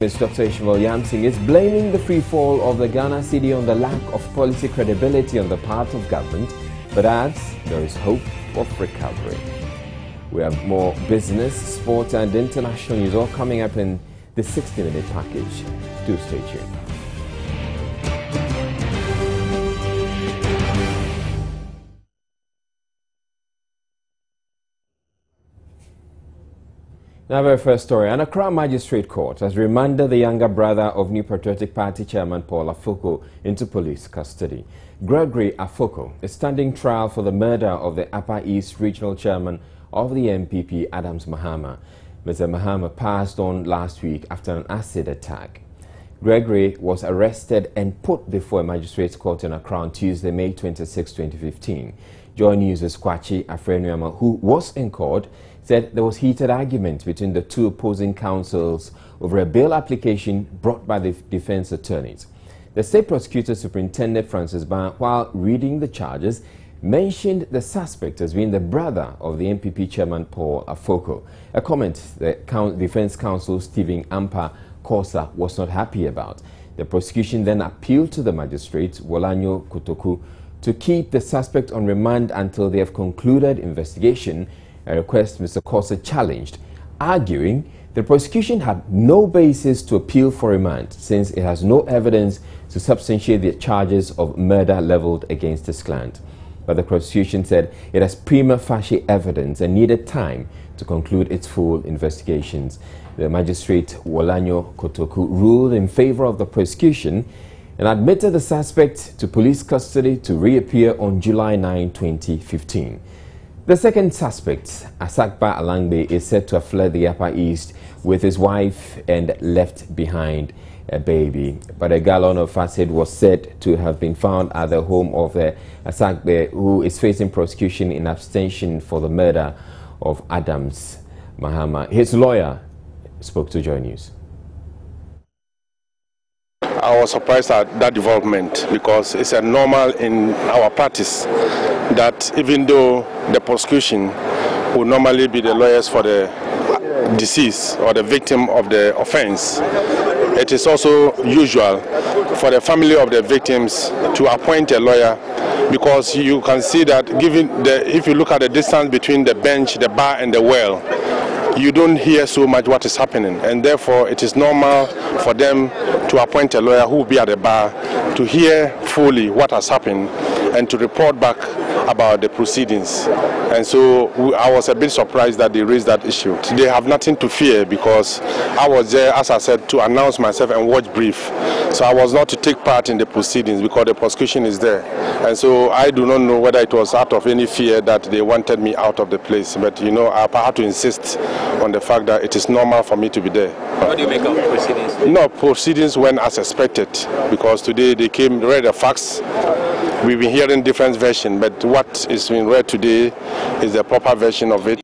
Ms. Dr. Ishmael Yamsing is blaming the free fall of the Ghana cedi on the lack of policy credibility on the part of government, but adds there is hope of recovery. We have more business, sports and international news all coming up in the 60-minute package. Do stay tuned. Now, our first story. An Accra Magistrate Court has remanded the younger brother of New Patriotic Party Chairman Paul Afoko into police custody. Gregory Afoko is standing trial for the murder of the Upper East Regional Chairman of the NPP, Adams Mahama. Mr. Mahama passed on last week after an acid attack. Gregory was arrested and put before a magistrate's court in Accra on Tuesday, May 26, 2015. Joy News' Kwachi Afrenuama, who was in court, said there was heated argument between the two opposing counsels over a bail application brought by the defense attorneys. The state prosecutor, Superintendent Francis Ban, while reading the charges, mentioned the suspect as being the brother of the NPP chairman Paul Afoko, a comment the defense counsel Stephen Ampa Kosa was not happy about. The prosecution then appealed to the magistrate, Wolanyo Kotoku, to keep the suspect on remand until they have concluded investigation, a request Mr. Kosa challenged, arguing the prosecution had no basis to appeal for remand since it has no evidence to substantiate the charges of murder leveled against his client. But the prosecution said it has prima facie evidence and needed time to conclude its full investigations. The magistrate Wolanyo Kotoku ruled in favor of the prosecution and admitted the suspect to police custody to reappear on July 9, 2015. The second suspect, Asakba Alangbe, is said to have fled the Upper East with his wife and left behind a baby. But a gallon of acid was said to have been found at the home of Asakbe, who is facing prosecution in abstention for the murder of Adams Mahama. His lawyer spoke to Joy News. I was surprised at that development because it's a normal in our practice that even though the prosecution would normally be the lawyers for the deceased or the victim of the offense, it is also usual for the family of the victims to appoint a lawyer, because you can see that if you look at the distance between the bench, the bar and the well, you don't hear so much what is happening, and therefore it is normal for them to appoint a lawyer who will be at the bar to hear fully what has happened and to report back about the proceedings. And so I was a bit surprised that they raised that issue. They have nothing to fear because I was there, as I said, to announce myself and watch brief. So I was not to take part in the proceedings because the prosecution is there. And so I do not know whether it was out of any fear that they wanted me out of the place. But you know, I had to insist on the fact that it is normal for me to be there. What do you make of proceedings? No, proceedings went as expected because today they came, read the facts. We've been hearing different versions, but what is being read today is the proper version of it.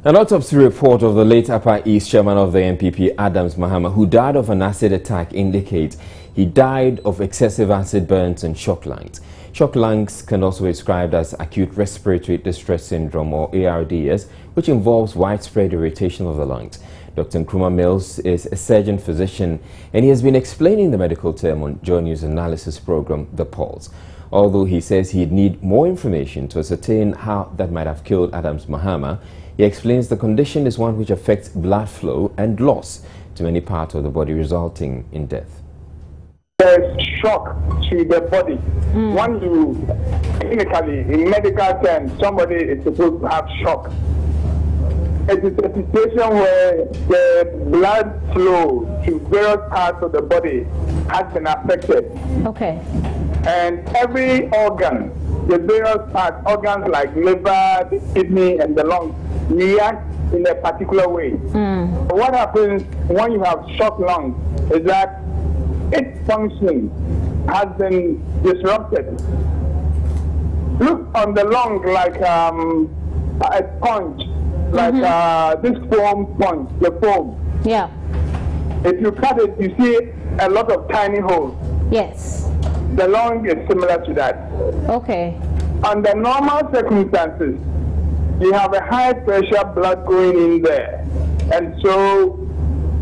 An autopsy report of the late Upper East chairman of the NPP, Adams Mahama, who died of an acid attack, indicates he died of excessive acid burns and shock lungs. Shock lungs can also be described as acute respiratory distress syndrome, or ARDS, which involves widespread irritation of the lungs. Dr. Nkrumah Mills is a surgeon physician, and he has been explaining the medical term on Joy News analysis program, The Pulse. Although he says he'd need more information to ascertain how that might have killed Adams Mahama, he explains the condition is one which affects blood flow and loss to many parts of the body, resulting in death. There's shock to the body. When you, clinically, in medical terms, somebody is supposed to have shock. It is a situation where the blood flow to various parts of the body has been affected. Okay. And every organ, the various parts, organs like liver, the kidney, and the lungs, react in a particular way. What happens when you have shock lungs is that its function has been disrupted. Look on the lung like a sponge, like this foam sponge, the foam. Yeah. If you cut it, you see a lot of tiny holes. Yes. The lung is similar to that. Okay. Under normal circumstances, you have a high pressure blood going in there. And so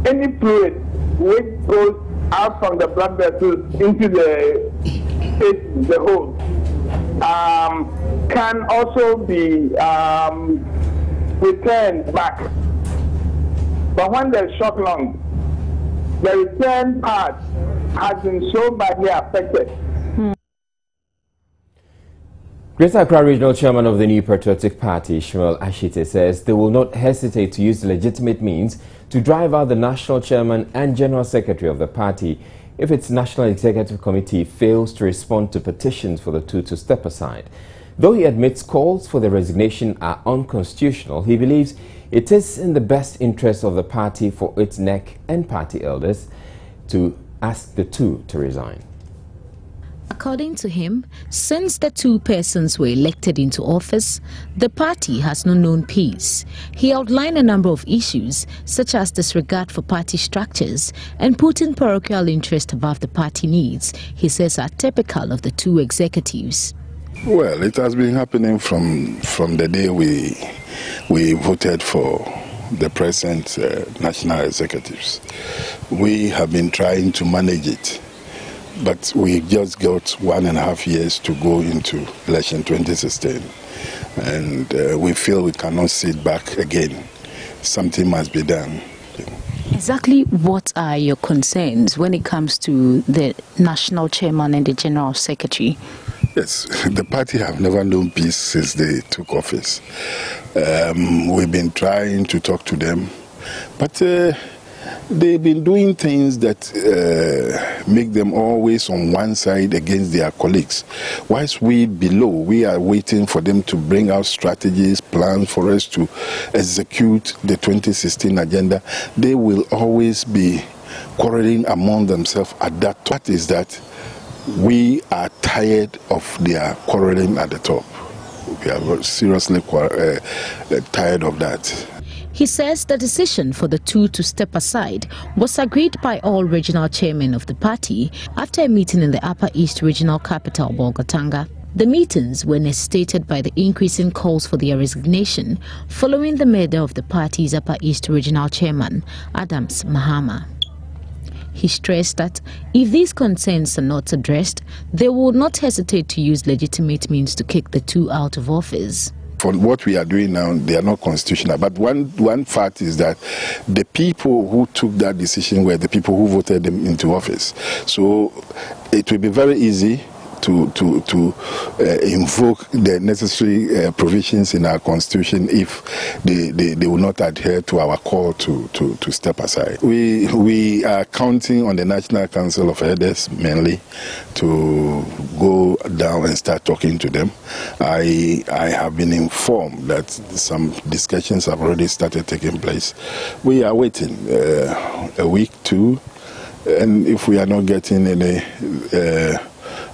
any fluid which goes out from the blood vessels into the hole can also be returned back. But when there's shock lung, the return part has been so badly affected. Greater Accra Regional Chairman of the New Patriotic Party, Shmuel Ashite, says they will not hesitate to use legitimate means to drive out the National Chairman and General Secretary of the party if its National Executive Committee fails to respond to petitions for the two to step aside. Though he admits calls for the resignation are unconstitutional, he believes it is in the best interest of the party for its NEC and party elders to ask the two to resign. According to him, since the two persons were elected into office, the party has not known peace. He outlined a number of issues, such as disregard for party structures and putting parochial interest above the party needs, he says are typical of the two executives. Well, it has been happening from the day we voted for the present national executives. We have been trying to manage it. But we just got 1.5 years to go into election 2016, and we feel we cannot sit back again. Something must be done. Exactly what are your concerns when it comes to the national chairman and the general secretary? Yes, the party have never known peace since they took office. We've been trying to talk to them, but they've been doing things that make them always on one side against their colleagues. Whilst we below, we are waiting for them to bring out strategies, plans for us to execute the 2016 agenda. They will always be quarreling among themselves at that. What is that? We are tired of their quarreling at the top. We are seriously tired of that. He says the decision for the two to step aside was agreed by all regional chairmen of the party after a meeting in the Upper East Regional Capital, Bolgatanga. The meetings were necessitated by the increasing calls for their resignation following the murder of the party's Upper East Regional Chairman, Adams Mahama. He stressed that if these concerns are not addressed, they will not hesitate to use legitimate means to kick the two out of office. For what we are doing now, they are not constitutional. But one fact is that the people who took that decision were the people who voted them into office. So it will be very easy to invoke the necessary provisions in our constitution if they will not adhere to our call to step aside. We are counting on the National Council of Elders mainly to go down and start talking to them. I have been informed that some discussions have already started taking place. We are waiting a week, two, and if we are not getting any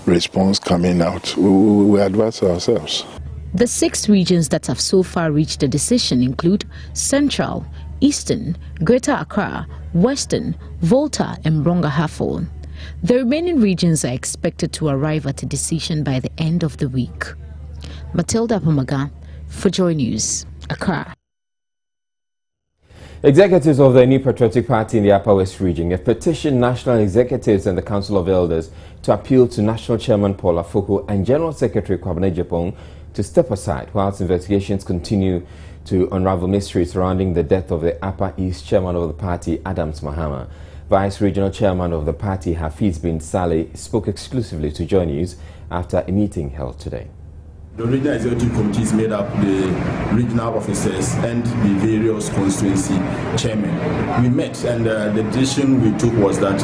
response coming out, we advise ourselves. The 6 regions that have so far reached a decision include Central, Eastern, Greater Accra, Western, Volta and Brongahafo. The remaining regions are expected to arrive at a decision by the end of the week. Matilda Pomaga for Joy News, Accra. Executives of the New Patriotic Party in the Upper West region have petitioned national executives and the Council of Elders to appeal to National Chairman Paul Afoko and General Secretary Kwabena Japong to step aside whilst investigations continue to unravel mysteries surrounding the death of the Upper East Chairman of the party, Adams Mahama. Vice Regional Chairman of the party, Hafiz bin Saleh, spoke exclusively to Joy News after a meeting held today. The regional executive committee is made up the regional officers and the various constituency chairmen. We met, and the decision we took was that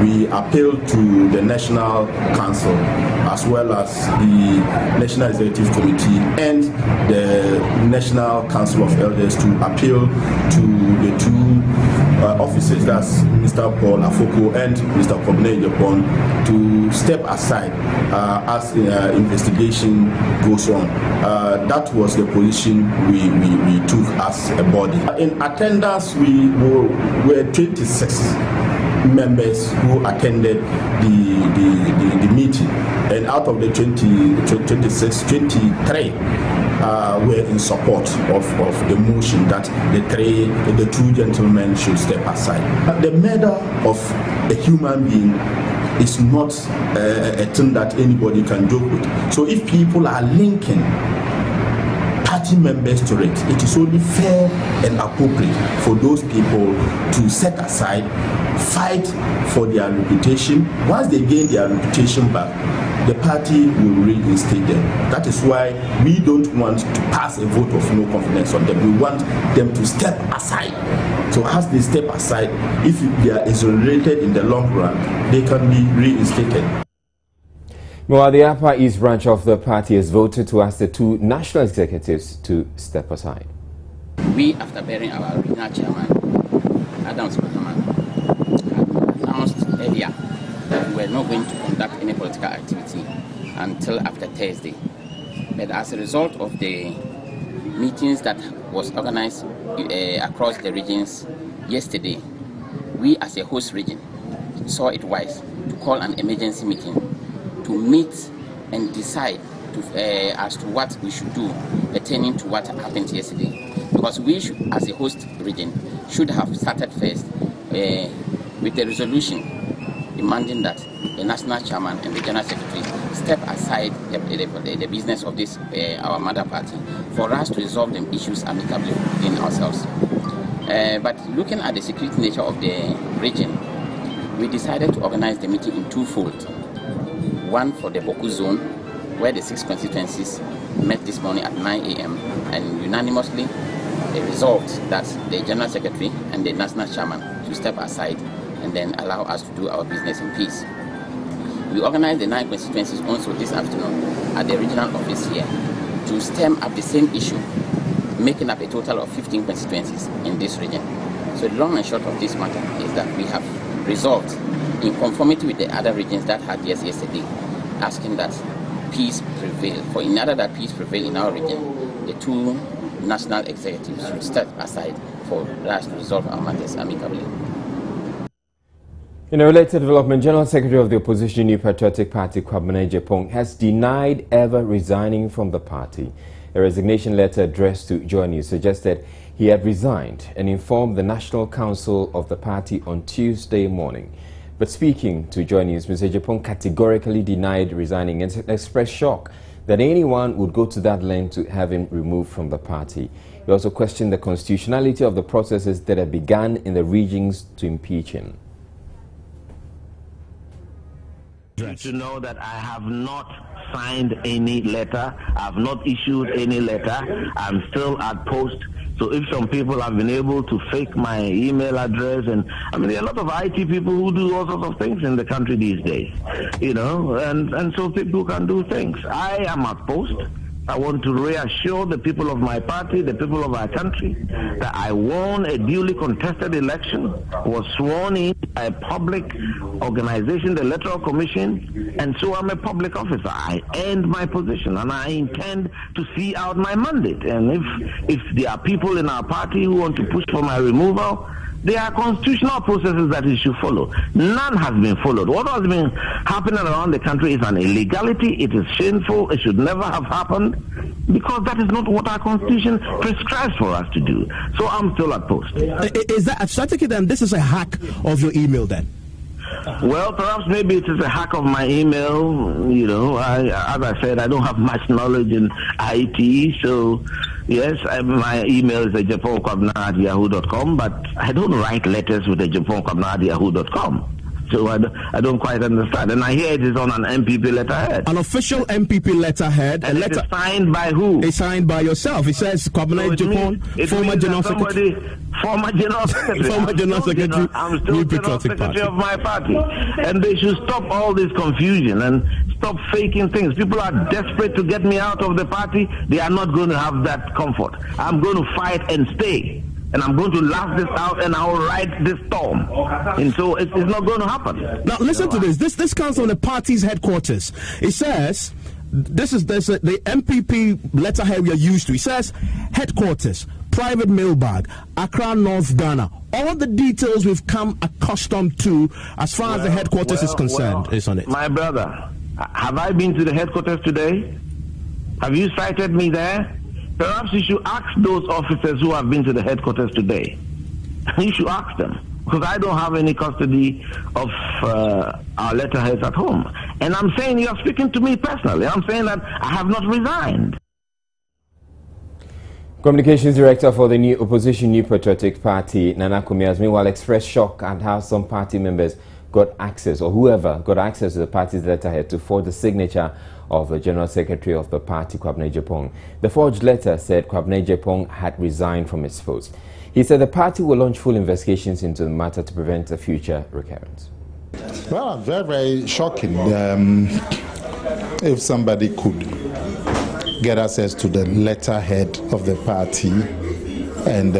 we appealed to the National Council as well as the National Executive Committee and the National Council of Elders to appeal to the two officers, that's Mr. Paul Afoko and Mr. Kwabena Japong, to step aside as the investigation goes on. That was the position we took as a body. In attendance, we were 26 members who attended the meeting, and out of the 26, 23 were in support of the motion that the two gentlemen should step aside. But the murder of a human being is not a thing that anybody can joke with. So if people are linking party members to it, it is only fair and appropriate for those people to set aside, fight for their reputation. Once they gain their reputation back, the party will reinstate them. That is why we don't want to pass a vote of no confidence on them. We want them to step aside. So as they step aside, if they are exonerated in the long run, they can be reinstated. Well, the Upper East branch of the party has voted to ask the two national executives to step aside. We, after bearing our regional chairman, Adams Mahama, announced earlier that we were not going to conduct any political activity until after Thursday. But as a result of the meetings that was organized across the regions yesterday, we as a host region saw it wise to call an emergency meeting to meet and decide as to what we should do pertaining to what happened yesterday. Because we should, as a host region, should have started first with a resolution demanding that the national chairman and the general secretary step aside the business of this our mother party for us to resolve the issues amicably in ourselves. But looking at the security nature of the region, we decided to organize the meeting in twofold. One for the Boku zone, where the 6 constituencies met this morning at 9 a.m. and unanimously resolved that the general secretary and the national chairman should step aside and then allow us to do our business in peace. We organized the 9 constituencies also this afternoon at the regional office here to stem up the same issue, making up a total of 15 constituencies in this region. So the long and short of this matter is that we have resolved, in conformity with the other regions that had yesterday, asking that peace prevail. For in order that peace prevail in our region, the two national executives should step aside for us to resolve our matters amicably. In a related development, General Secretary of the Opposition New Patriotic Party, Kwabena Agyapong, has denied ever resigning from the party. A resignation letter addressed to Joy News suggested he had resigned and informed the National Council of the party on Tuesday morning. But speaking to Joy News, Mr. Agyapong categorically denied resigning and expressed shock that anyone would go to that length to have him removed from the party. He also questioned the constitutionality of the processes that had begun in the regions to impeach him. To know that I have not signed any letter, I have not issued any letter, I'm still at post. So if some people have been able to fake my email address, and I mean, there are a lot of IT people who do all sorts of things in the country these days, you know, and so people can do things. I am at post. I want to reassure the people of my party, the people of our country, that I won a duly contested election, was sworn in by a public organization, the Electoral Commission, and so I'm a public officer. I earned my position, and I intend to see out my mandate. And if there are people in our party who want to push for my removal, there are constitutional processes that it should follow. None has been followed. What has been happening around the country is an illegality. It is shameful. It should never have happened, because that is not what our constitution prescribes for us to do. So I'm still at post. Is that, so I take it then this is a hack of your email then? Well, perhaps maybe it is a hack of my email. You know, as I said, I don't have much knowledge in IT, so yes, my email is agyapongkwabena@yahoo.com, but I don't write letters with agyapongkwabena@yahoo.com. So I don't quite understand. And I hear it is on an MPP letterhead. An official MPP letterhead. And a letter it is signed by who? It's signed by yourself. It says Kwabena Agyapong, former general secretary. Former general secretary. Former general secretary. I'm still general secretary of my party. And they should stop all this confusion and stop faking things. People are desperate to get me out of the party. They are not going to have that comfort. I'm going to fight and stay. And I'm going to laugh this out, and I'll ride this storm. And so it's not going to happen. Now listen to this. This comes from the party's headquarters. It says, this is the MPP letterhead we are used to. It says, headquarters, private mailbag, Accra, North Ghana. All the details we've come accustomed to as far as the headquarters is concerned is on it. My brother, have I been to the headquarters today? Have you cited me there? Perhaps you should ask those officers who have been to the headquarters today. You should ask them, because I don't have any custody of our letterheads at home. And I'm saying, you are speaking to me personally. I'm saying that I have not resigned. Communications Director for the new opposition New Patriotic Party, Nana Kumi, has meanwhile expressed shock at how some party members got access, or whoever got access to the party's letterhead to forge the signature of the General Secretary of the party, Kwabena Agyapong. The forged letter said Kwabena Agyapong had resigned from his post. He said the party will launch full investigations into the matter to prevent a future recurrence. Well, very, very shocking. If somebody could get access to the letterhead of the party and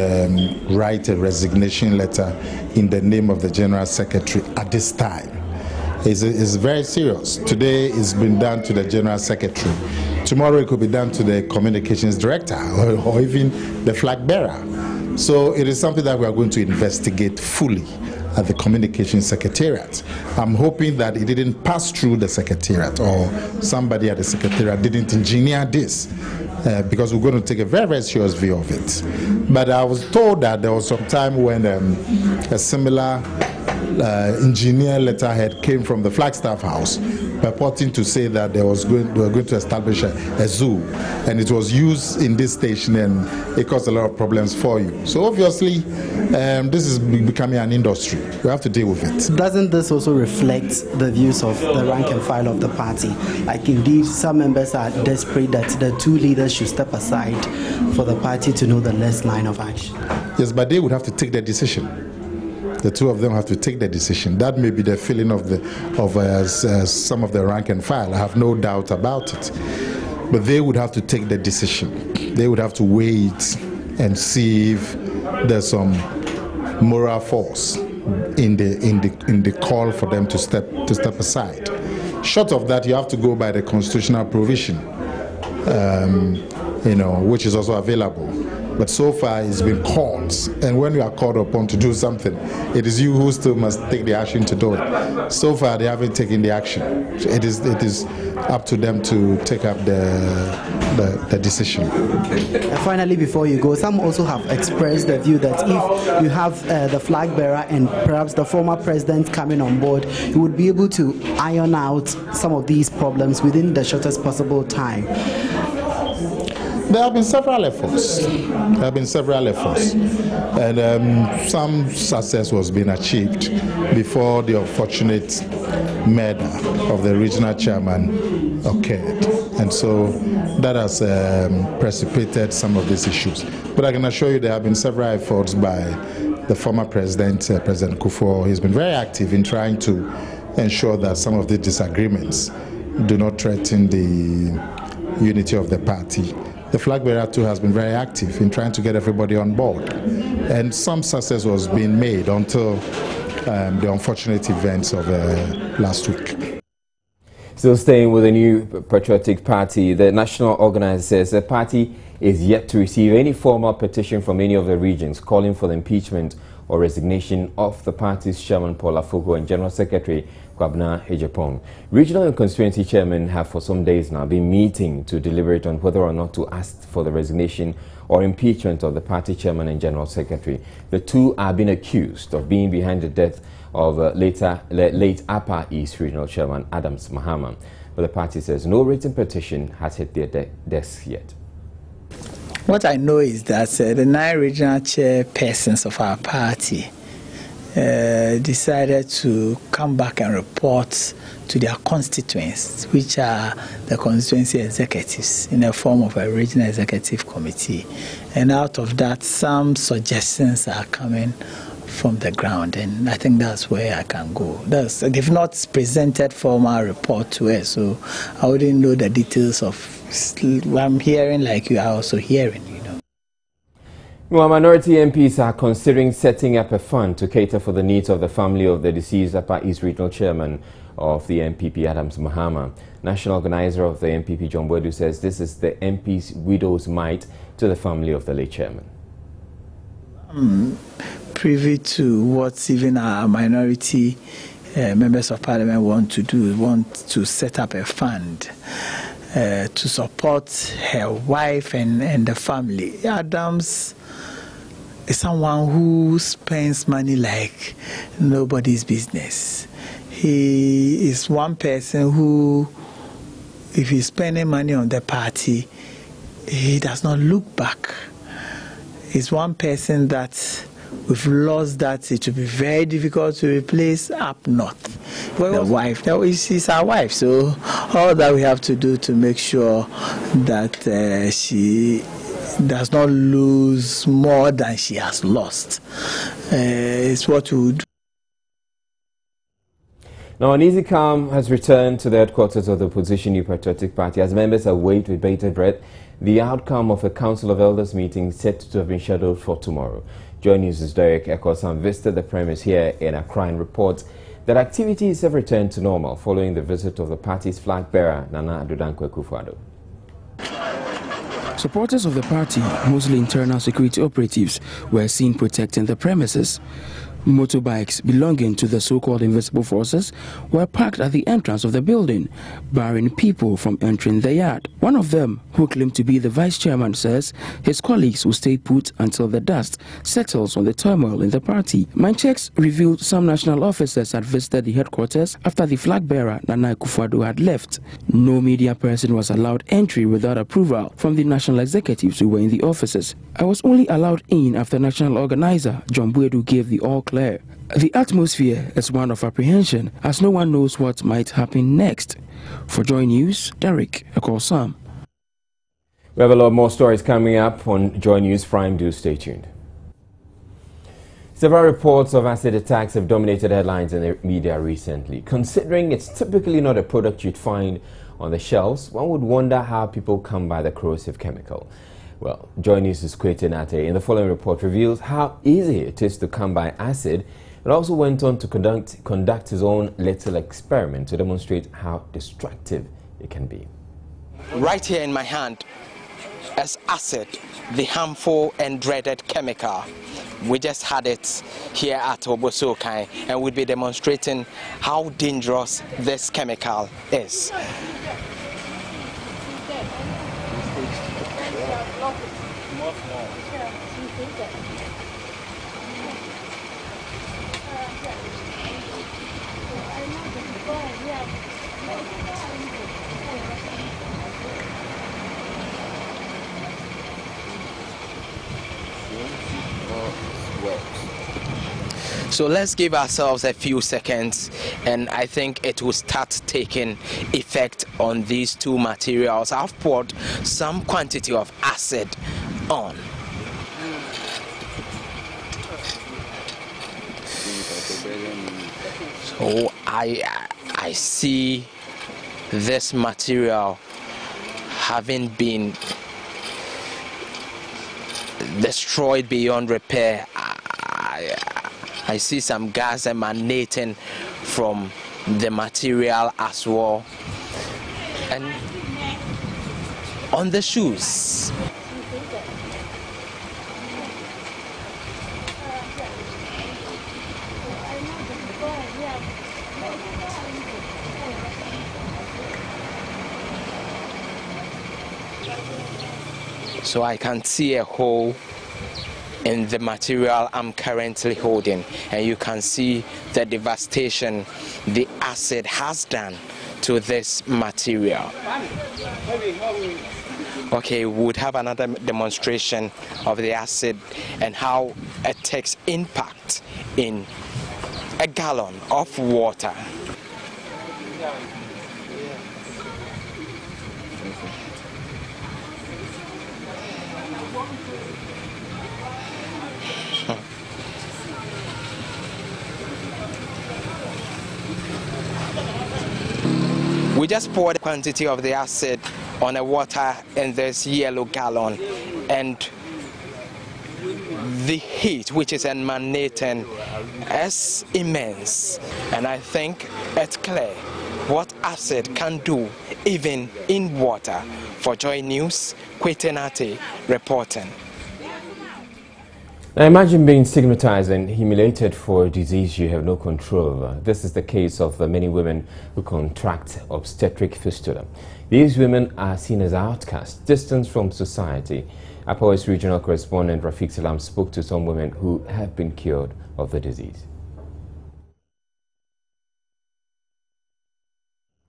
write a resignation letter in the name of the General Secretary at this time, is very serious. Today it's been done to the General Secretary. Tomorrow it could be done to the Communications Director or even the flag bearer. So it is something that we are going to investigate fully at the Communications Secretariat. I'm hoping that it didn't pass through the Secretariat, or somebody at the Secretariat didn't engineer this, because we're going to take a very, very serious view of it. But I was told that there was some time when a similar engineer letterhead came from the Flagstaff House, purporting to say that they were going to establish a zoo, and it was used in this station, and it caused a lot of problems for you. So obviously, this is becoming an industry. We have to deal with it. Doesn't this also reflect the views of the rank and file of the party? Like, indeed, some members are desperate that the two leaders should step aside for the party to know the next line of action. Yes, but they would have to take their decision. The two of them have to take the decision. That may be the feeling of some of the rank and file. I have no doubt about it. But they would have to take the decision. They would have to wait and see if there's some moral force in the call for them to step aside. Short of that, you have to go by the constitutional provision, which is also available. But so far it's been calls, and when you are called upon to do something, it is you who still must take the action to do it. So far they haven't taken the action. It is up to them to take up the decision. And finally, before you go, some also have expressed the view that if you have the flag bearer and perhaps the former president coming on board, you would be able to iron out some of these problems within the shortest possible time. There have been several efforts. And some success was being achieved before the unfortunate murder of the regional chairman occurred. And so that has precipitated some of these issues. But I can assure you there have been several efforts by the former president, President Kufuor. He's been very active in trying to ensure that some of the disagreements do not threaten the unity of the party. The flag bearer too has been very active in trying to get everybody on board, and some success was being made until the unfortunate events of last week. Still staying with the New Patriotic Party, the national organizer says the party is yet to receive any formal petition from any of the regions calling for the impeachment or resignation of the party's chairman Paul Afoko and General Secretary Kwabena Agyapong. Regional and constituency chairmen have for some days now been meeting to deliberate on whether or not to ask for the resignation or impeachment of the party chairman and General Secretary. The two are being accused of being behind the death of late Upper East Regional Chairman Adams Mahama. But the party says no written petition has hit their desks yet. What I know is that the 9 regional chairpersons of our party decided to come back and report to their constituents, which are the constituency executives, in the form of a regional executive committee. And out of that, some suggestions are coming from the ground, and I think that's where I can go. They've not presented formal report to us, so I wouldn't know the details of what I'm hearing, like you are also hearing. Well, minority MPs are considering setting up a fund to cater for the needs of the family of the deceased Upper East Regional Chairman of the MPP, Adams Mahama. National organizer of the MPP, John Boadu, says this is the MP's widow's mite to the family of the late chairman. Privy to what even our minority members of parliament want to do, want to set up a fund. to support her wife and the family. Adams is someone who spends money like nobody's business. He is one person who, if he's spending money on the party, he does not look back. He's one person that we've lost, that it will be very difficult to replace up north. The wife, she's our wife, so all that we have to do to make sure that she does not lose more than she has lost is what we would do. Now, an easy calm has returned to the headquarters of the opposition New Patriotic Party as members await with bated breath the outcome of a Council of Elders meeting set to have been scheduled for tomorrow. Joy News' Derek Ekosan visited the premise here in Accra and reports that activities have returned to normal following the visit of the party's flag bearer, Nana Addo Dankwa Akufo-Addo. Supporters of the party, mostly internal security operatives, were seen protecting the premises. Motorbikes belonging to the so-called invisible forces were parked at the entrance of the building, barring people from entering the yard. One of them, who claimed to be the vice chairman, says his colleagues will stay put until the dust settles on the turmoil in the party. My checks revealed some national officers had visited the headquarters after the flag bearer, Nana Akufo-Addo, had left. No media person was allowed entry without approval from the national executives who were in the offices. I was only allowed in after national organizer John Buedu gave the all clear. The atmosphere is one of apprehension as no one knows what might happen next. For Joy News, Derek Ekosan. We have a lot more stories coming up on Joy News Prime. Do stay tuned. Several reports of acid attacks have dominated headlines in the media recently. Considering it's typically not a product you'd find on the shelves, one would wonder how people come by the corrosive chemical. Well, Joy News' Kwete Nate in the following report reveals how easy it is to come by acid. It also went on to conduct his own little experiment to demonstrate how destructive it can be. Right here in my hand is acid, the harmful and dreaded chemical. We just had it here at Obosokai, and we'll be demonstrating how dangerous this chemical is. So let's give ourselves a few seconds, and I think it will start taking effect on these two materials. I've poured some quantity of acid on. So I see this material having been destroyed beyond repair. I see some gas emanating from the material as well. And on the shoes, so I can see a hole in the material I'm currently holding, and you can see the devastation the acid has done to this material. Okay, we would have another demonstration of the acid and how it takes impact in a gallon of water. We just poured a quantity of the acid on the water in this yellow gallon, and the heat which is emanating is immense, and I think it's clear what acid can do even in water. For Joy News, Kwete Nate reporting. Now imagine being stigmatized and humiliated for a disease you have no control over. This is the case of the many women who contract obstetric fistula. These women are seen as outcasts, distanced from society. Upper West Regional Correspondent Rafiq Salam spoke to some women who have been cured of the disease.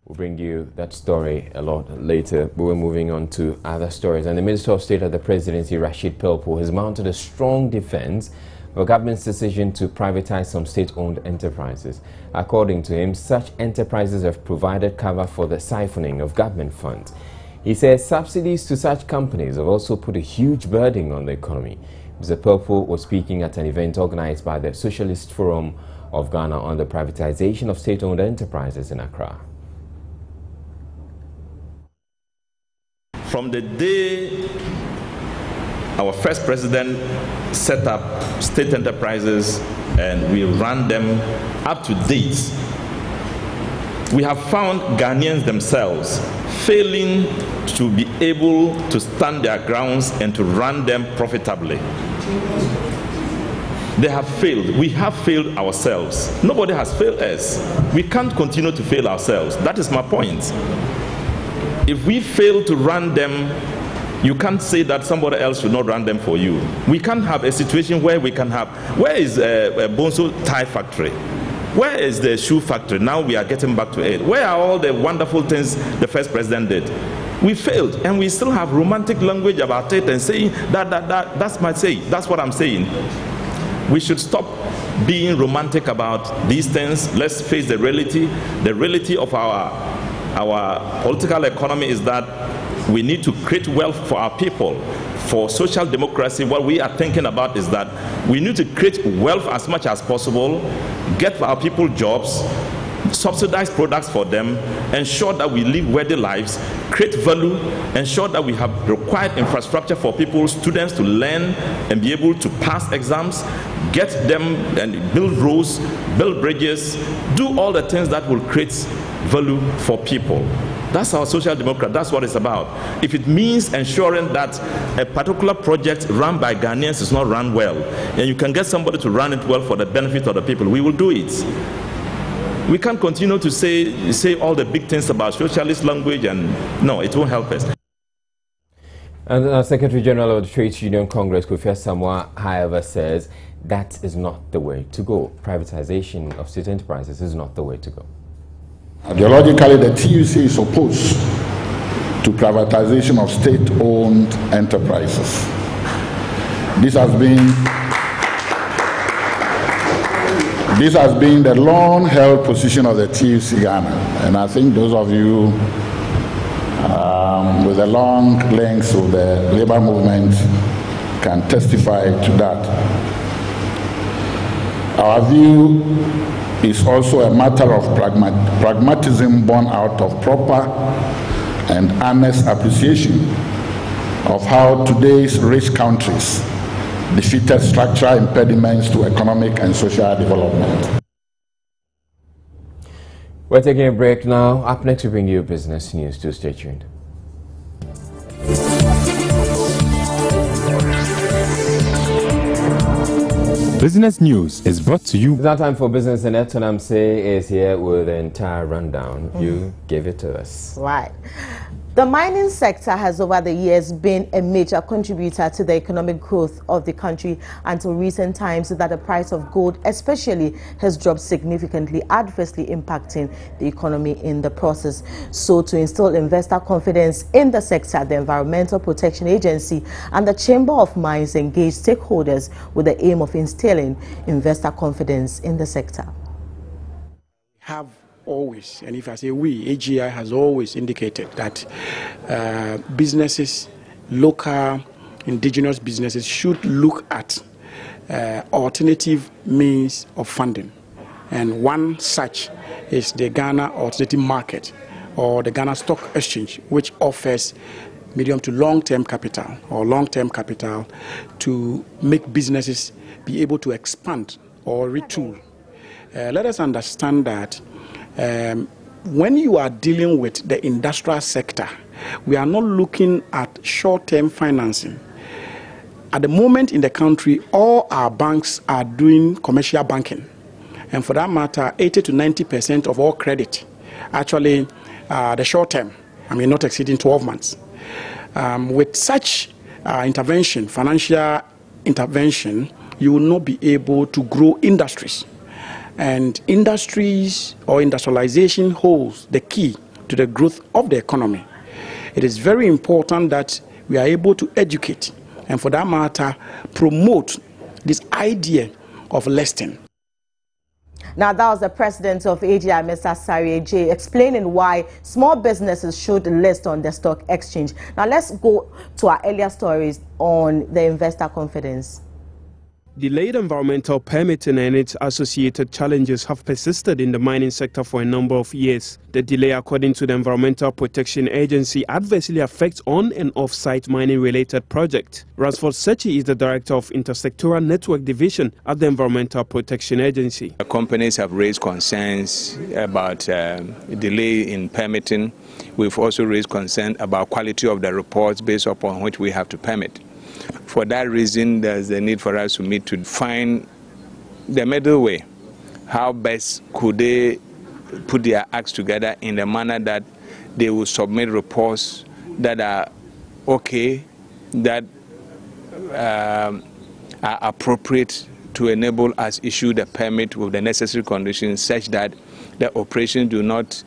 We'll bring you that story a lot later, but we're moving on to other stories. And the Minister of State at the Presidency, Rashid Pelpo, has mounted a strong defense for government's decision to privatize some state-owned enterprises. According to him, such enterprises have provided cover for the siphoning of government funds. He says subsidies to such companies have also put a huge burden on the economy. Mr. Pelpo was speaking at an event organized by the Socialist Forum of Ghana on the privatization of state-owned enterprises in Accra. From the day our first president set up state enterprises and we ran them up to date, we have found Ghanaians themselves failing to be able to stand their grounds and to run them profitably. They have failed. We have failed ourselves. Nobody has failed us. We can't continue to fail ourselves. That is my point. If we fail to run them, you can't say that somebody else should not run them for you. We can't have a situation where we can have, where is a Bonso tie factory? Where is the shoe factory? Now we are getting back to it. Where are all the wonderful things the first president did? We failed, and we still have romantic language about it and saying that's my say. That's what I'm saying. We should stop being romantic about these things. Let's face the reality. The reality of our political economy is that we need to create wealth for our people. For social democracy, what we are thinking about is that we need to create wealth as much as possible, get our people jobs, subsidize products for them, ensure that we live worthy lives, create value, ensure that we have required infrastructure for people, students to learn and be able to pass exams, get them and build roads, build bridges, do all the things that will create value for people. That's our social democrat. That's what it's about. If it means ensuring that a particular project run by Ghanaians is not run well, and you can get somebody to run it well for the benefit of the people, we will do it. We can't continue to say all the big things about socialist language, and no, it won't help us. And Secretary General of the Trades Union Congress, Kofi Asamoah, however, says that is not the way to go. Privatization of state enterprises is not the way to go. Ideologically, the TUC is opposed to privatization of state-owned enterprises. This has been the long-held position of the TUC Ghana, and I think those of you with the long links with the labor movement can testify to that. Our view is also a matter of pragmatism born out of proper and honest appreciation of how today's rich countries defeated structural impediments to economic and social development. We're taking a break now. Up next, we bring you business news. Do stay tuned. Business News is brought to you. It's now time for Business, and Etonam Say is here with the entire rundown. You gave it to us. Right. The mining sector has over the years been a major contributor to the economic growth of the country until recent times that the price of gold especially has dropped significantly, adversely impacting the economy in the process. So to instill investor confidence in the sector, the Environmental Protection Agency and the Chamber of Mines engaged stakeholders with the aim of instilling investor confidence in the sector. Always, and if I say we, AGI has always indicated that businesses, local, indigenous businesses should look at alternative means of funding. And one such is the Ghana Alternative Market or the Ghana Stock Exchange, which offers medium to long-term capital or long-term capital to make businesses be able to expand or retool. Let us understand that when you are dealing with the industrial sector, we are not looking at short-term financing. at the moment in the country, all our banks are doing commercial banking. And for that matter, 80 to 90% of all credit, actually the short term, not exceeding 12 months. With such intervention, financial intervention, you will not be able to grow industries. And industries or industrialization holds the key to the growth of the economy. It is very important that we are able to educate and, for that matter, promote this idea of listing. Now, that was the president of AGI, Mr. Asare J, explaining why small businesses should list on the stock exchange. Now, let's go to our earlier stories on the investor confidence. Delayed environmental permitting and its associated challenges have persisted in the mining sector for a number of years. The delay, according to the Environmental Protection Agency, adversely affects on- and off-site mining-related projects. Ransford Sechi is the director of Intersectoral Network Division at the Environmental Protection Agency. The companies have raised concerns about delay in permitting. We've also raised concern about quality of the reports based upon which we have to permit. For that reason, there's a need for us to meet to find the middle way. How best could they put their acts together in a manner that they will submit reports that are okay, that are appropriate to enable us issue the permit with the necessary conditions such that the operations do not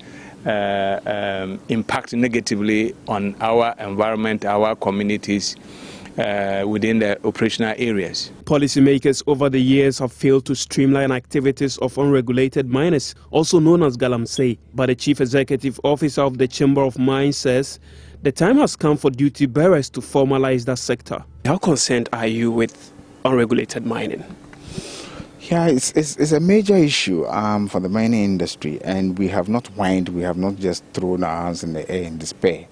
impact negatively on our environment, our communities, within the operational areas. Policymakers over the years have failed to streamline activities of unregulated miners, also known as galamsey. But the Chief Executive Officer of the Chamber of Mines says the time has come for duty bearers to formalize that sector. How concerned are you with unregulated mining? Yeah, it's a major issue for the mining industry, and we have not whined, we have not just thrown our hands in the air in despair.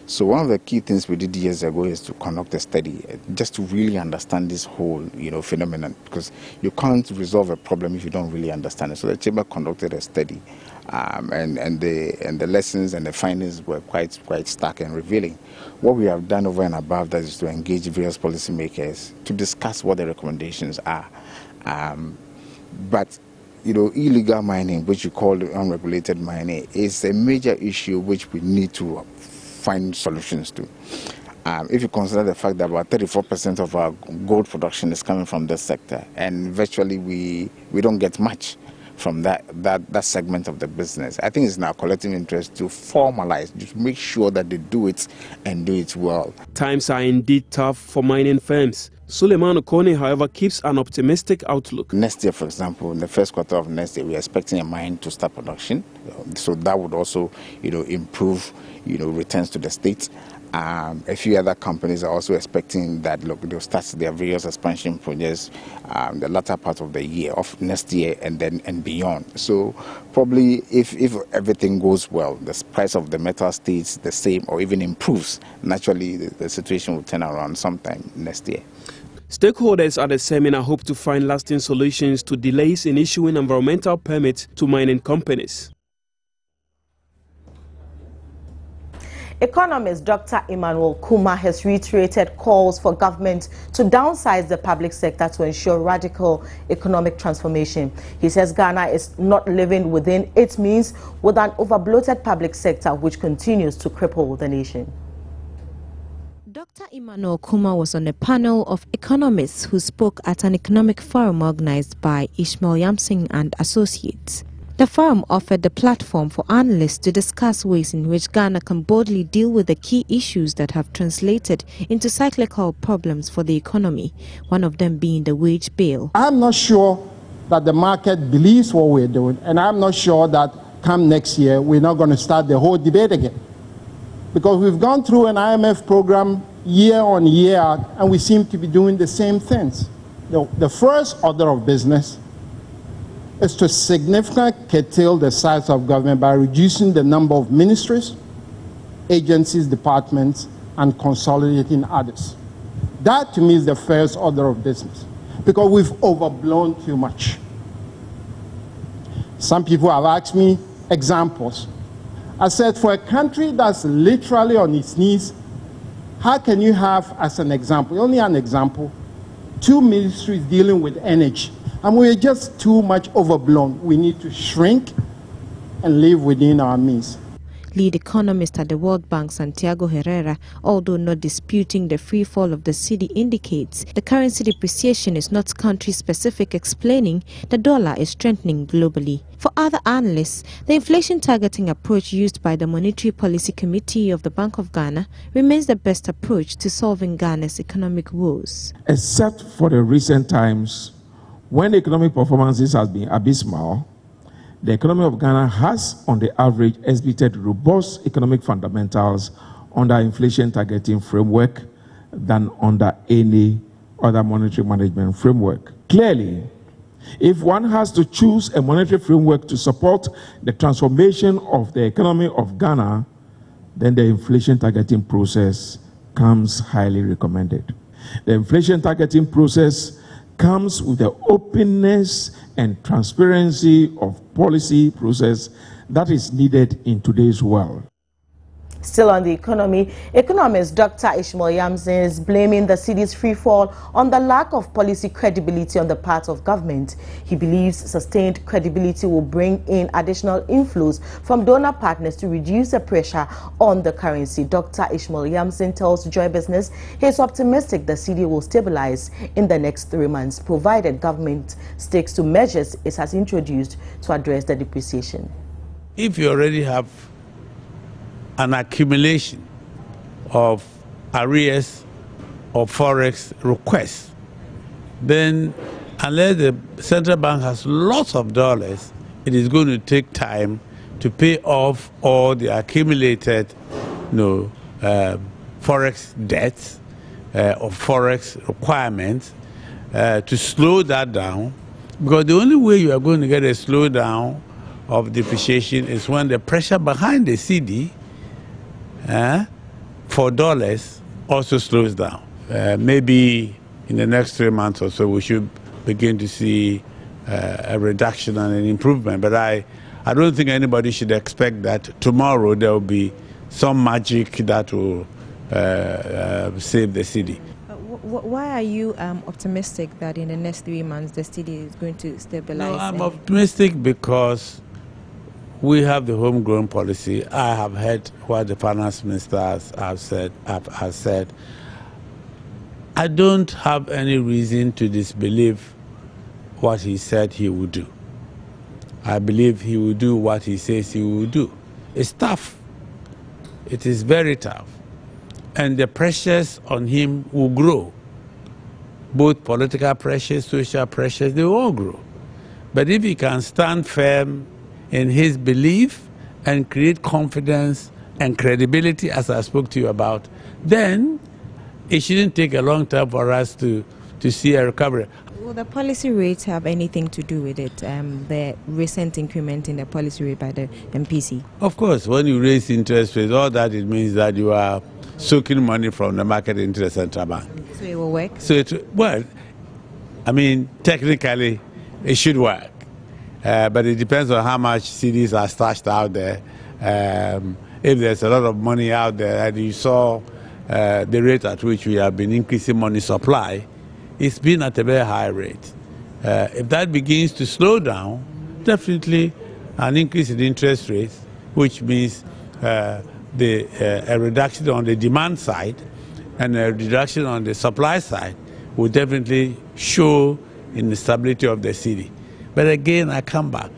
So one of the key things we did years ago is to conduct a study, just to really understand this whole, phenomenon, because you can't resolve a problem if you don't really understand it. So the chamber conducted a study, and the lessons and the findings were quite stark and revealing. What we have done over and above that is to engage various policymakers to discuss what the recommendations are. But illegal mining, which you call unregulated mining, is a major issue which we need to find solutions to. If you consider the fact that about 34% of our gold production is coming from this sector, and virtually we don't get much from that segment of the business, I think it's in our collective interest to formalize, just make sure that they do it and do it well. Times are indeed tough for mining firms. Suleiman Okone, however, keeps an optimistic outlook. Next year, for example, in the first quarter of next year, we are expecting a mine to start production. So that would also, improve, returns to the state. A few other companies are also expecting that, they'll start their various expansion projects the latter part of the year, of next year, and beyond. So probably if everything goes well, the price of the metal stays the same or even improves, naturally the situation will turn around sometime next year. Stakeholders at the seminar hope to find lasting solutions to delays in issuing environmental permits to mining companies. Economist Dr. Emmanuel Kuma has reiterated calls for government to downsize the public sector to ensure radical economic transformation. He says Ghana is not living within its means with an overbloated public sector which continues to cripple the nation. Dr. Emmanuel Kuma was on a panel of economists who spoke at an economic forum organized by Ishmael Yamsing and Associates. The forum offered the platform for analysts to discuss ways in which Ghana can boldly deal with the key issues that have translated into cyclical problems for the economy, one of them being the wage bill. I'm not sure that the market believes what we're doing, and I'm not sure that come next year we're not going to start the whole debate again. Because we've gone through an IMF program year on year, and we seem to be doing the same things. The first order of business is to significantly curtail the size of government by reducing the number of ministries, agencies, departments, and consolidating others. That, to me, is the first order of business, because we've overblown too much. Some people have asked me examples. I said, for a country that's literally on its knees, how can you have, as an example, only an example, 2 ministries dealing with energy. And we're just too much overblown. We need to shrink and live within our means. Lead economist at the World Bank, Santiago Herrera, although not disputing the free fall of the cedi, indicates the currency depreciation is not country-specific, explaining the dollar is strengthening globally. For other analysts, the inflation targeting approach used by the Monetary Policy Committee of the Bank of Ghana remains the best approach to solving Ghana's economic woes. Except for the recent times when economic performances has been abysmal, the economy of Ghana has, on the average, exhibited robust economic fundamentals under inflation targeting framework than under any other monetary management framework. Clearly, if one has to choose a monetary framework to support the transformation of the economy of Ghana, then the inflation targeting process comes highly recommended. The inflation targeting process comes with the openness and transparency of policy process that is needed in today's world. Still on the economy, economist Dr. Ishmael Yamson is blaming the cedi's free fall on the lack of policy credibility on the part of government. He believes sustained credibility will bring in additional inflows from donor partners to reduce the pressure on the currency. Dr. Ishmael Yamson tells Joy Business he is optimistic the cedi will stabilize in the next 3 months, provided government sticks to measures it has introduced to address the depreciation. If you already have an accumulation of arrears or forex requests, then unless the central bank has lots of dollars, it is going to take time to pay off all the accumulated forex debts or forex requirements to slow that down, because the only way you are going to get a slowdown of depreciation is when the pressure behind the cedi for dollars also slows down. Maybe in the next 3 months or so we should begin to see a reduction and an improvement. But I don't think anybody should expect that tomorrow there will be some magic that will save the cedi. Why are you optimistic that in the next 3 months the cedi is going to stabilize? No, I'm optimistic because we have the homegrown policy. I have heard what the finance minister has said. I don't have any reason to disbelieve what he said he would do. I believe he will do what he says he will do. It's tough. It is very tough. And the pressures on him will grow. Both political pressures, social pressures, they will all grow. But if he can stand firm in his belief and create confidence and credibility, as I spoke to you about, then it shouldn't take a long time for us to see a recovery. Will the policy rates have anything to do with it, the recent increment in the policy rate by the MPC? Of course, when you raise interest rates, all that it means that you are soaking money from the market into the central bank. So it will work? Well, I mean, technically, it should work. But it depends on how much cedis are stashed out there. If there's a lot of money out there, and you saw the rate at which we have been increasing money supply, it's been at a very high rate. If that begins to slow down, definitely an increase in interest rates, which means a reduction on the demand side and a reduction on the supply side, will definitely show in the stability of the cedi. But again, I come back.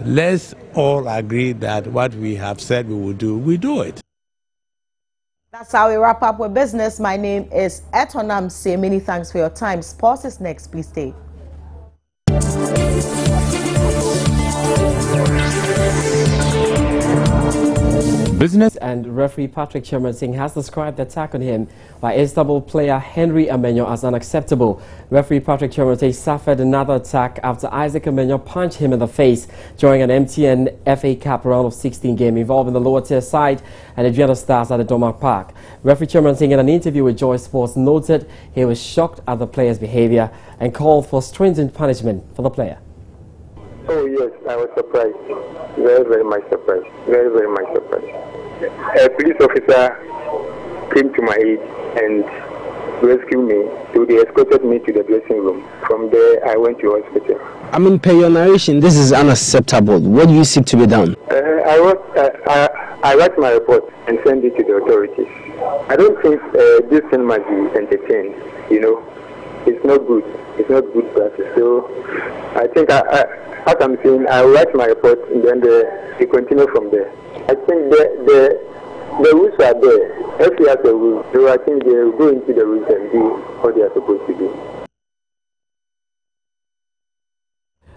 Let's all agree that what we have said we will do, we do it. That's how we wrap up with business. My name is Etonam Say. Many thanks for your time. Sports is next. Please stay. Business and referee Patrick Singh has described the attack on him by Istanbul player Henry Amenyo as unacceptable. Referee Patrick Singh suffered another attack after Isaac Amenyo punched him in the face during an MTN FA Cup round of 16 game involving the lower tier side and Adriana Stars at the Domak Park. Referee Singh, in an interview with Joy Sports, noted he was shocked at the player's behavior and called for stringent punishment for the player. Oh yes, I was surprised. Very, very much surprised. Very, very much surprised. A police officer came to my aid and rescue me. So they escorted me to the dressing room. From there, I went to hospital. I mean, per your narration, this is unacceptable. What do you seek to be done? I write my report and send it to the authorities. I don't think this thing must be entertained. You know, it's not good. It's not good practice. So I think, as I'm saying, I write my report and then they continue from there. I think the rules are there. If you have the rules, so I think they will go into the rules and do what they are supposed to do.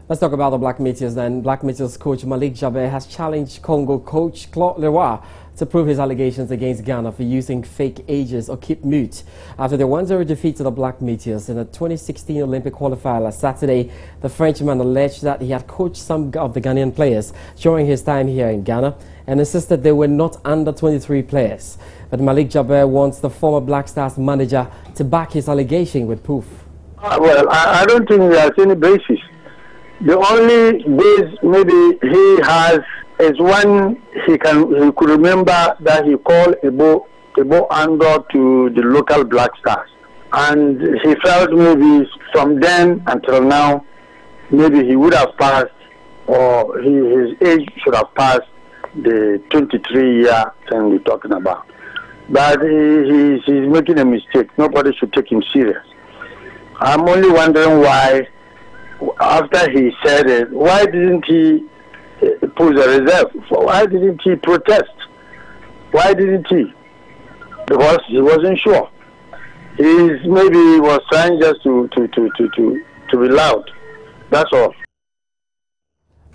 Let's talk about the Black Meteors then. Black Meteors coach Malik Jaber has challenged Congo coach Claude Leroy to prove his allegations against Ghana for using fake ages or keep mute. After the 1-0 defeat to the Black Meteors in the 2016 Olympic qualifier last Saturday, the Frenchman alleged that he had coached some of the Ghanaian players during his time here in Ghana and insisted they were not under 23 players. But Malik Jaber wants the former Black Stars manager to back his allegation with proof. Well, I don't think there's any basis. The only base maybe he has is when he could remember that he called Ebo Andor to the local Black Stars, and he felt maybe from then until now maybe he would have passed, or his age should have passed the 23-year thing we're talking about. But he's making a mistake. Nobody should take him serious. I'm only wondering why, after he said it, why didn't he put a reserve? Why didn't he protest? Why didn't he? Because he wasn't sure. Maybe he was trying just to be loud. That's all.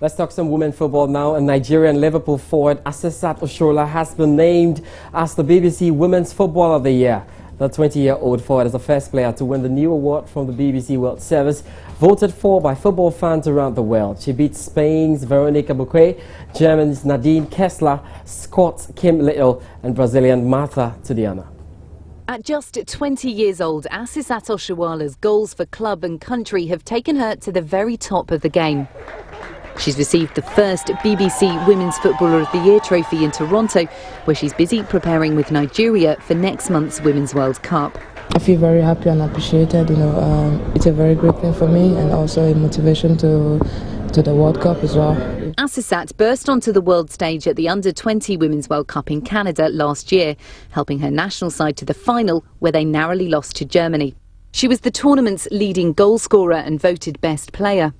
Let's talk some women football now. And Nigerian Liverpool forward Asisat Oshola has been named as the BBC Women's Footballer of the Year. The 20-year-old forward is the first player to win the new award from the BBC World Service, voted for by football fans around the world. She beat Spain's Veronica Buquet, Germany's Nadine Kessler, Scott's Kim Little, and Brazilian Martha Tudiana. At just 20 years old, Asisat Oshoala's goals for club and country have taken her to the very top of the game. She's received the first BBC Women's Footballer of the Year trophy in Toronto, where she's busy preparing with Nigeria for next month's Women's World Cup. I feel very happy and appreciated. It's a very great thing for me and also a motivation to the World Cup as well. Asisat burst onto the world stage at the Under-20 Women's World Cup in Canada last year, helping her national side to the final, where they narrowly lost to Germany. She was the tournament's leading goal scorer and voted best player.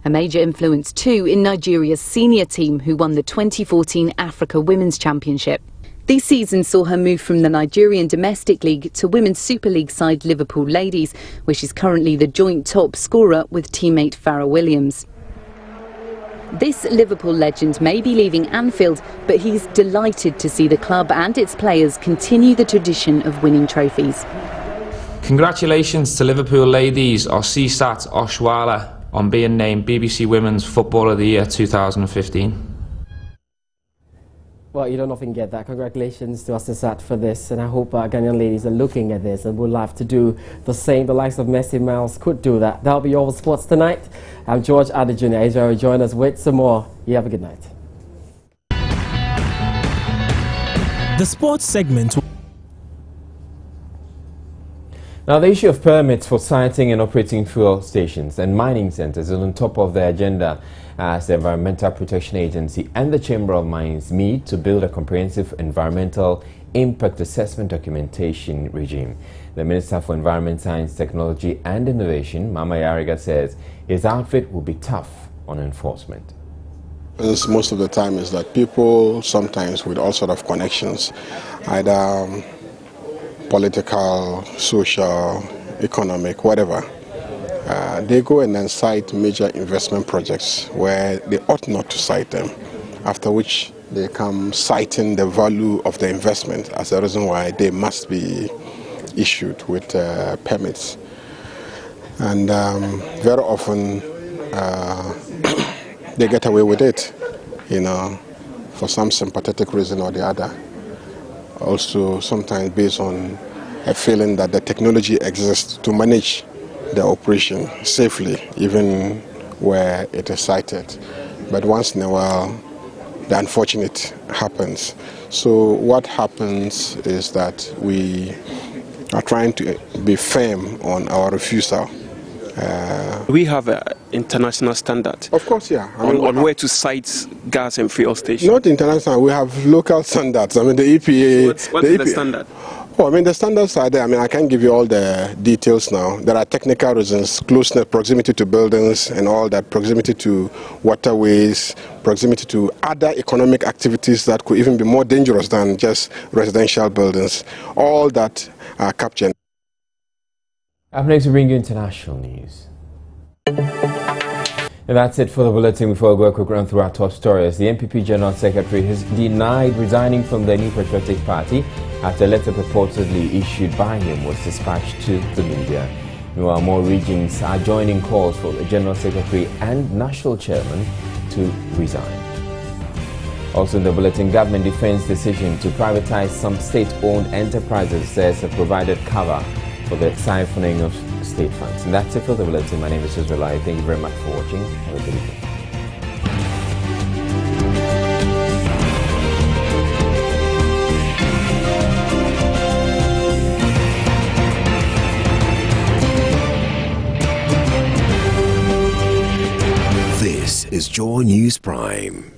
A major influence too in Nigeria's senior team, who won the 2014 Africa Women's Championship. This season saw her move from the Nigerian Domestic League to Women's Super League side Liverpool Ladies, where she's currently the joint top scorer with teammate Farrah Williams. This Liverpool legend may be leaving Anfield, but he's delighted to see the club and its players continue the tradition of winning trophies. Congratulations to Liverpool Ladies Asisat Oshoala on being named BBC Women's Footballer of the Year 2015. Well, you don't often get that. Congratulations to Asisat for this, and I hope Ghanaian ladies are looking at this and would love to do the same. The likes of Messi Miles could do that. That'll be all for sports tonight. I'm George Adejuni. Israel will join us with some more. You have a good night. The sports segment. Now, the issue of permits for siting and operating fuel stations and mining centers is on top of the agenda as the Environmental Protection Agency and the Chamber of Mines meet to build a comprehensive environmental impact assessment documentation regime. The Minister for Environment, Science, Technology and Innovation, Mama Yariga, says his outfit will be tough on enforcement. Most of the time is that people sometimes with all sort of connections, either political, social, economic, whatever, they go and then cite major investment projects where they ought not to cite them, after which they come citing the value of the investment as a reason why they must be issued with permits. And very often they get away with it, for some sympathetic reason or the other. Also sometimes based on a feeling that the technology exists to manage the operation safely, even where it is cited. But once in a while, the unfortunate happens. So what happens is that we are trying to be firm on our refusal. We have an international standard. Of course, yeah. On where to site gas and fuel stations. Not international. We have local standards. I mean, the EPA. So what's the standard? Oh, I mean, the standards are there. I mean, I can't give you all the details now. There are technical reasons, closeness, proximity to buildings and all that, proximity to waterways, proximity to other economic activities that could even be more dangerous than just residential buildings. All that are captured. Up next, we bring you international news. And that's it for the bulletin. Before we go a quick run through our top stories, the NPP General Secretary has denied resigning from the New Patriotic Party after a letter purportedly issued by him was dispatched to the media. Meanwhile, more regions are joining calls for the General Secretary and National Chairman to resign. Also in the bulletin, government defends decision to privatize some state-owned enterprises says have provided cover for the siphoning of state funds. And that's it for the bulletin. My name is Israel. Thank you very much for watching. Have a good evening. This is Joy News Prime.